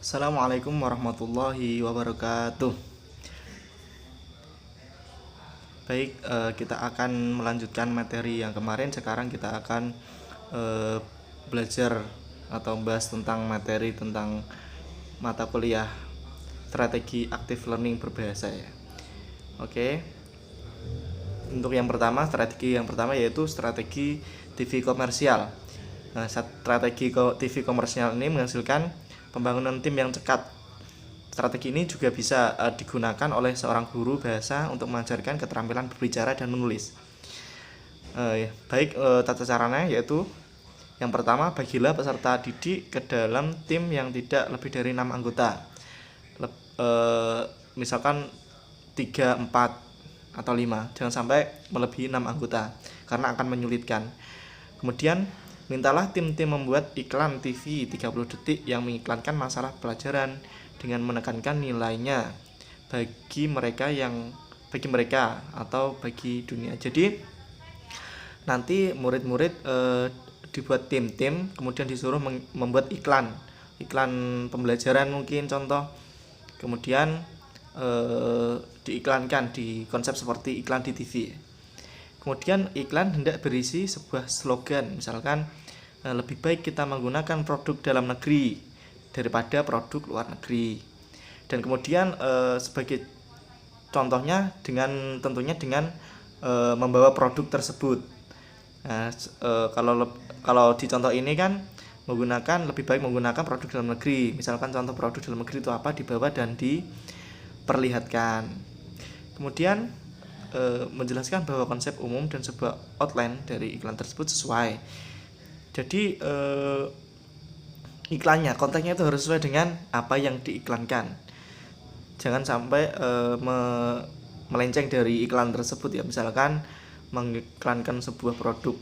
Assalamualaikum warahmatullahi wabarakatuh. Baik, kita akan melanjutkan materi yang kemarin. Sekarang kita akan belajar atau membahas tentang materi tentang mata kuliah strategi active learning berbahasa ya. Oke. Untuk strategi yang pertama yaitu strategi TV komersial. Nah, strategi TV komersial ini menghasilkan pembangunan tim yang cekat. Strategi ini juga bisa digunakan oleh seorang guru bahasa untuk mengajarkan keterampilan berbicara dan menulis. Tata caranya yaitu yang pertama, bagilah peserta didik ke dalam tim yang tidak lebih dari 6 anggota. Misalkan 3, 4, atau 5. Jangan sampai melebihi 6 anggota karena akan menyulitkan. Kemudian mintalah tim-tim membuat iklan TV 30 detik yang mengiklankan masalah pelajaran dengan menekankan nilainya bagi mereka atau bagi dunia. Jadi nanti murid-murid dibuat tim-tim, kemudian disuruh membuat iklan pembelajaran mungkin contoh, kemudian diiklankan di konsep seperti iklan di TV. Kemudian iklan hendak berisi sebuah slogan, misalkan lebih baik kita menggunakan produk dalam negeri daripada produk luar negeri. Dan kemudian sebagai contohnya tentunya dengan membawa produk tersebut. Nah, kalau di contoh ini kan lebih baik menggunakan produk dalam negeri. Misalkan contoh produk dalam negeri itu apa, dibawa dan diperlihatkan. Kemudian menjelaskan bahwa konsep umum dan sebuah outline dari iklan tersebut sesuai. Jadi iklannya, kontennya itu harus sesuai dengan apa yang diiklankan. Jangan sampai melenceng dari iklan tersebut ya. Misalkan mengiklankan sebuah produk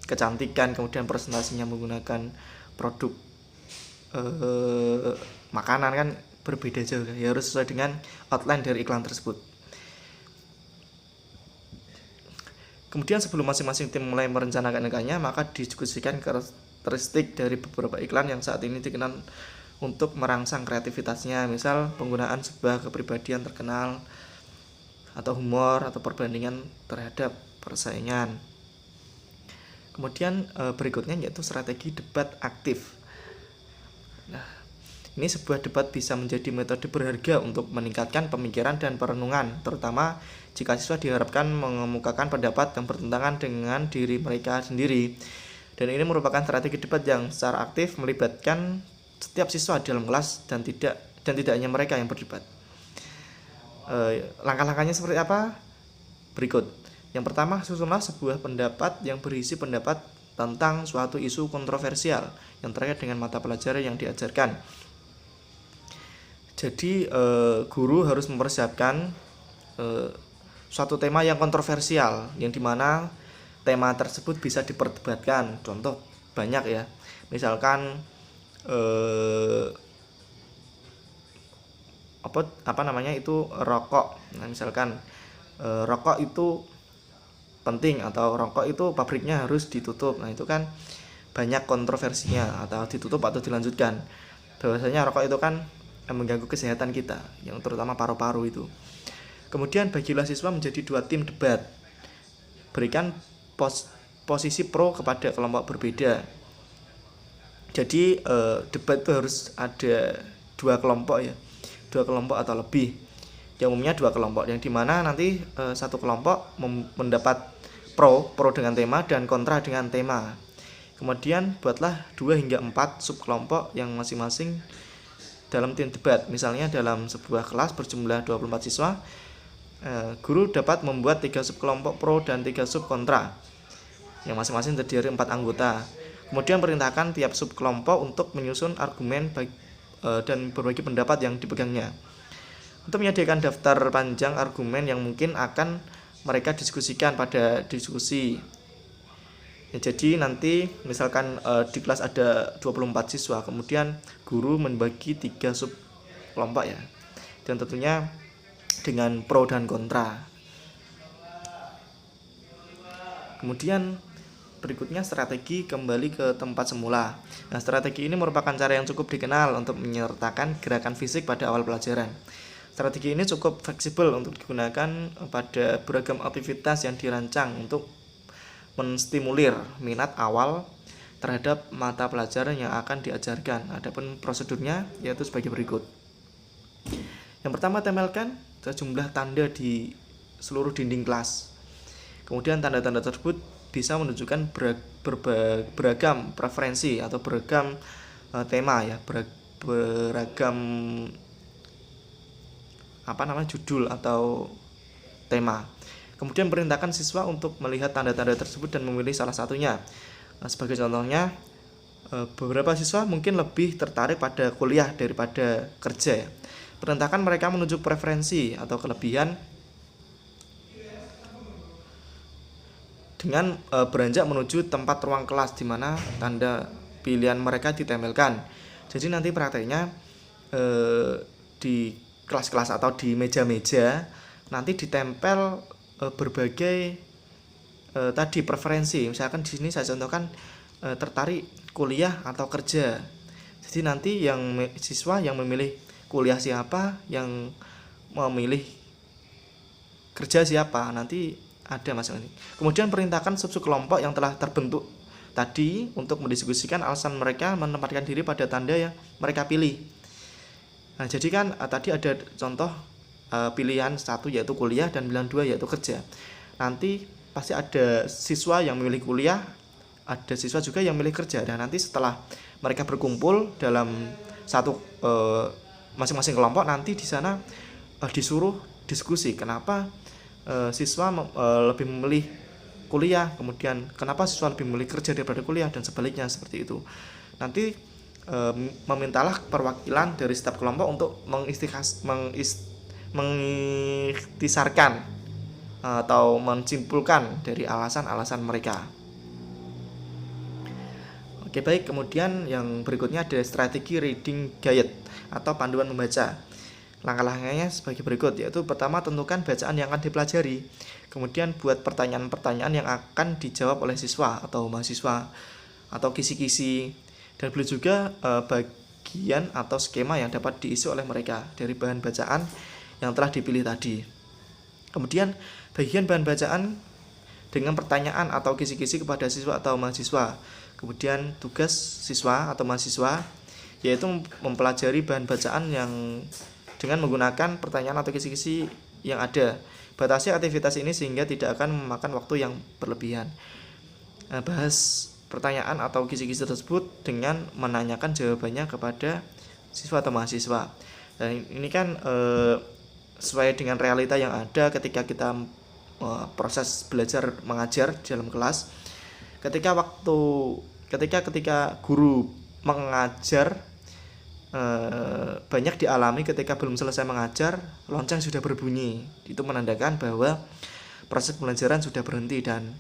kecantikan, kemudian presentasinya menggunakan produk makanan, kan berbeda jauh ya. Harus sesuai dengan outline dari iklan tersebut. Kemudian sebelum masing-masing tim mulai merencanakan iklannya, maka didiskusikan karakteristik dari beberapa iklan yang saat ini dikenal untuk merangsang kreativitasnya, misal penggunaan sebuah kepribadian terkenal atau humor atau perbandingan terhadap persaingan. Kemudian berikutnya yaitu strategi debat aktif. Nah, ini sebuah debat bisa menjadi metode berharga untuk meningkatkan pemikiran dan perenungan, terutama jika siswa diharapkan mengemukakan pendapat yang bertentangan dengan diri mereka sendiri. Dan ini merupakan strategi debat yang secara aktif melibatkan setiap siswa dalam kelas dan tidak hanya mereka yang berdebat. Langkah-langkahnya seperti apa? Berikut. Yang pertama, susunlah sebuah pendapat yang berisi pendapat tentang suatu isu kontroversial yang terkait dengan mata pelajaran yang diajarkan. Jadi guru harus mempersiapkan suatu tema yang kontroversial, yang dimana tema tersebut bisa diperdebatkan. Contoh banyak ya, misalkan rokok. Nah, misalkan rokok itu penting atau rokok itu pabriknya harus ditutup. Nah, itu kan banyak kontroversinya, atau ditutup atau dilanjutkan. Bahwasanya rokok itu kan mengganggu kesehatan kita, yang terutama paru-paru itu. Kemudian bagilah siswa menjadi 2 tim debat. Berikan posisi pro kepada kelompok berbeda. Jadi debat itu harus ada 2 kelompok ya, 2 kelompok atau lebih. Yang umumnya 2 kelompok, yang dimana nanti satu kelompok mendapat pro dengan tema dan kontra dengan tema. Kemudian buatlah 2 hingga 4 subkelompok yang masing-masing dalam tim debat. Misalnya dalam sebuah kelas berjumlah 24 siswa, guru dapat membuat 3 subkelompok pro dan 3 sub kontra yang masing-masing terdiri 4 anggota. Kemudian perintahkan tiap subkelompok untuk menyusun argumen dan berbagi pendapat yang dipegangnya. Untuk menyediakan daftar panjang argumen yang mungkin akan mereka diskusikan pada diskusi. Ya, jadi nanti misalkan di kelas ada 24 siswa, kemudian guru membagi 3 sub kelompok ya. Dan tentunya dengan pro dan kontra. Kemudian berikutnya strategi kembali ke tempat semula. Nah, strategi ini merupakan cara yang cukup dikenal untuk menyertakan gerakan fisik pada awal pelajaran. Strategi ini cukup fleksibel untuk digunakan pada beragam aktivitas yang dirancang untuk menstimulir minat awal terhadap mata pelajaran yang akan diajarkan. Adapun prosedurnya yaitu sebagai berikut. Yang pertama, tempelkan sejumlah tanda di seluruh dinding kelas. Kemudian tanda-tanda tersebut bisa menunjukkan beragam preferensi atau beragam tema ya, beragam judul atau tema. Kemudian perintahkan siswa untuk melihat tanda-tanda tersebut dan memilih salah satunya. Nah, sebagai contohnya, beberapa siswa mungkin lebih tertarik pada kuliah daripada kerja. Perintahkan mereka menunjuk preferensi atau kelebihan dengan beranjak menuju tempat ruang kelas di mana tanda pilihan mereka ditempelkan. Jadi nanti prakteknya di kelas-kelas atau di meja-meja nanti ditempel berbagai tadi preferensi. Misalkan di sini saya contohkan tertarik kuliah atau kerja. Jadi nanti siswa yang memilih kuliah siapa, yang memilih kerja siapa, nanti ada masing-masing. Kemudian perintahkan sub-sub kelompok yang telah terbentuk tadi untuk mendiskusikan alasan mereka menempatkan diri pada tanda yang mereka pilih. Nah, jadi kan tadi ada contoh pilihan 1 yaitu kuliah dan pilihan 2 yaitu kerja. Nanti pasti ada siswa yang memilih kuliah, ada siswa juga yang memilih kerja. Dan nanti setelah mereka berkumpul dalam satu masing-masing kelompok, nanti di sana disuruh diskusi kenapa siswa lebih memilih kuliah, kemudian kenapa siswa lebih memilih kerja daripada kuliah, dan sebaliknya seperti itu. Nanti memintalah perwakilan dari setiap kelompok untuk mengikhtisarkan atau menyimpulkan dari alasan-alasan mereka. Oke, baik. Kemudian yang berikutnya ada strategi reading guide atau panduan membaca. Langkah-langkahnya sebagai berikut, yaitu pertama, tentukan bacaan yang akan dipelajari. Kemudian buat pertanyaan-pertanyaan yang akan dijawab oleh siswa atau mahasiswa atau kisi-kisi, dan beli juga bagian atau skema yang dapat diisi oleh mereka dari bahan bacaan yang telah dipilih tadi. Kemudian bagian bahan bacaan dengan pertanyaan atau kisi-kisi kepada siswa atau mahasiswa. Kemudian tugas siswa atau mahasiswa yaitu mempelajari bahan bacaan yang dengan menggunakan pertanyaan atau kisi-kisi yang ada. Batasi aktivitas ini sehingga tidak akan memakan waktu yang berlebihan. Bahas pertanyaan atau kisi-kisi tersebut dengan menanyakan jawabannya kepada siswa atau mahasiswa. Dan ini kan sesuai dengan realita yang ada ketika kita proses belajar mengajar di dalam kelas. Ketika guru mengajar, banyak dialami ketika belum selesai mengajar lonceng sudah berbunyi. Itu menandakan bahwa proses pembelajaran sudah berhenti dan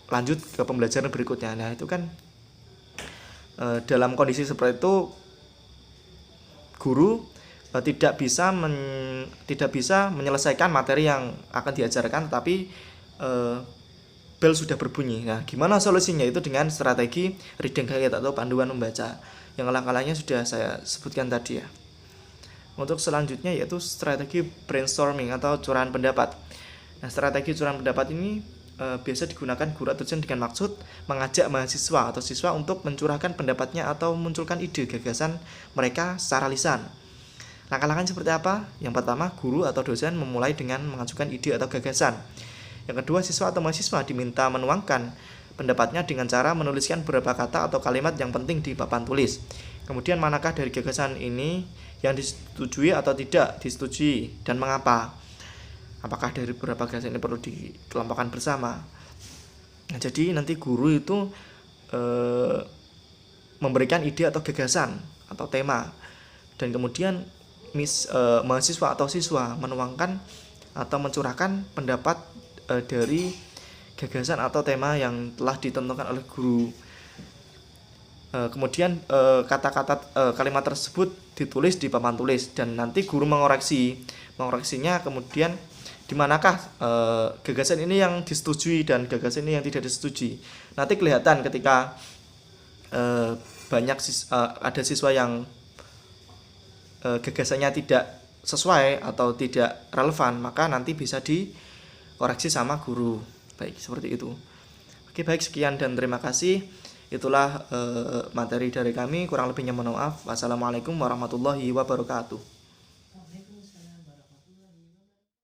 lanjut ke pembelajaran berikutnya. Nah, itu kan dalam kondisi seperti itu guru tidak bisa menyelesaikan materi yang akan diajarkan, tetapi bel sudah berbunyi. Nah, gimana solusinya? Itu dengan strategi reading guide atau panduan membaca yang langkah-langkahnya sudah saya sebutkan tadi ya. Untuk selanjutnya yaitu strategi brainstorming atau curahan pendapat. Nah, strategi curahan pendapat ini biasa digunakan guru atau dosen dengan maksud mengajak mahasiswa atau siswa untuk mencurahkan pendapatnya atau munculkan ide gagasan mereka secara lisan. Langkah-langkahnya seperti apa? Yang pertama, guru atau dosen memulai dengan mengajukan ide atau gagasan. Yang kedua, siswa atau mahasiswa diminta menuangkan pendapatnya dengan cara menuliskan beberapa kata atau kalimat yang penting di papan tulis. Kemudian manakah dari gagasan ini yang disetujui atau tidak disetujui dan mengapa? Apakah dari beberapa gagasan ini perlu dikelompokkan bersama? Nah, jadi nanti guru itu memberikan ide atau gagasan atau tema, dan kemudian mahasiswa atau siswa menuangkan atau mencurahkan pendapat dari gagasan atau tema yang telah ditentukan oleh guru. Kemudian kalimat tersebut ditulis di papan tulis dan nanti guru mengoreksinya, kemudian di manakah gagasan ini yang disetujui dan gagasan ini yang tidak disetujui. Nanti kelihatan ketika ada siswa yang gagasannya tidak sesuai atau tidak relevan, maka nanti bisa dikoreksi sama guru. Baik, seperti itu. Oke, baik, sekian dan terima kasih. Itulah materi dari kami, kurang lebihnya mohon maaf. Wassalamualaikum warahmatullahi wabarakatuh.